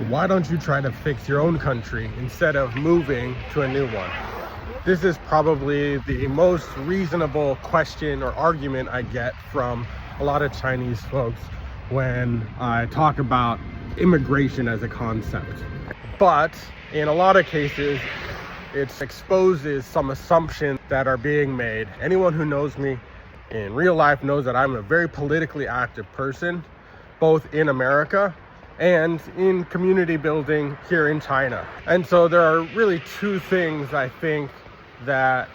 why don't you try to fix your own country instead of moving to a new one? This is probably the most reasonable question or argument I get from a lot of Chinese folks when I talk about immigration as a concept. But in a lot of cases, it exposes some assumptions that are being made. Anyone who knows me in real life knows that I'm a very politically active person, both in America and in community building here in China. And so there are really two things I think that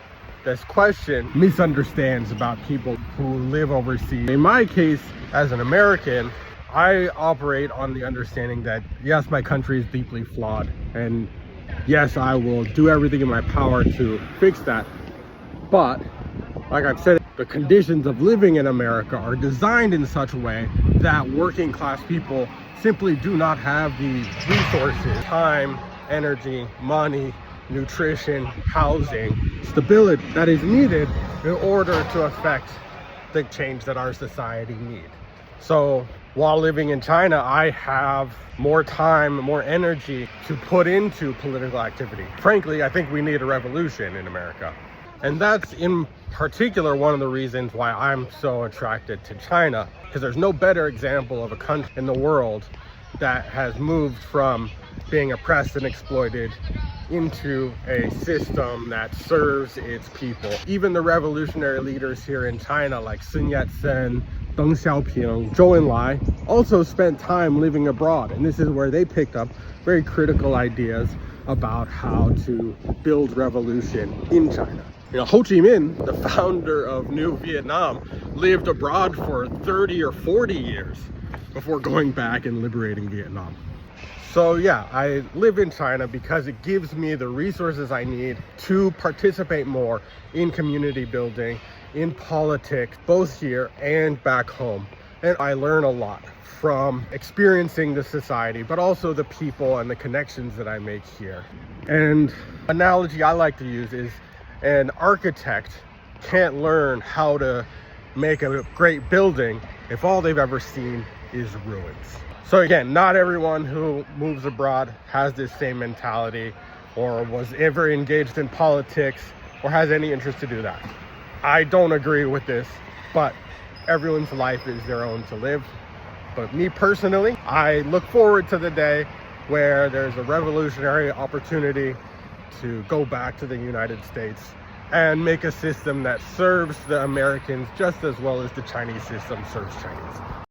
this question misunderstands about people who live overseas. In my case, as an American, I operate on the understanding that yes, my country is deeply flawed, and yes, I will do everything in my power to fix that. But like I've said, the conditions of living in America are designed in such a way that working class people simply do not have the resources, time, energy, money, nutrition, housing, stability that is needed in order to affect the change that our society needs. So while living in China, I have more time, more energy to put into political activity. Frankly, I think we need a revolution in America. And that's in particular one of the reasons why I'm so attracted to China, because there's no better example of a country in the world that has moved from being oppressed and exploited into a system that serves its people. Even the revolutionary leaders here in China like Sun Yat-sen, Deng Xiaoping, Zhou Enlai also spent time living abroad, and this is where they picked up very critical ideas about how to build revolution in China. You know, Ho Chi Minh, the founder of New Vietnam, lived abroad for 30 or 40 years before going back and liberating Vietnam. So yeah, I live in China because it gives me the resources I need to participate more in community building, in politics, both here and back home. And I learn a lot from experiencing the society, but also the people and the connections that I make here. And analogy I like to use is an architect can't learn how to make a great building if all they've ever seen is ruins. So again, not everyone who moves abroad has this same mentality or was ever engaged in politics or has any interest to do that. I don't agree with this, but everyone's life is their own to live. But me personally, I look forward to the day where there's a revolutionary opportunity to go back to the United States and make a system that serves the Americans just as well as the Chinese system serves Chinese.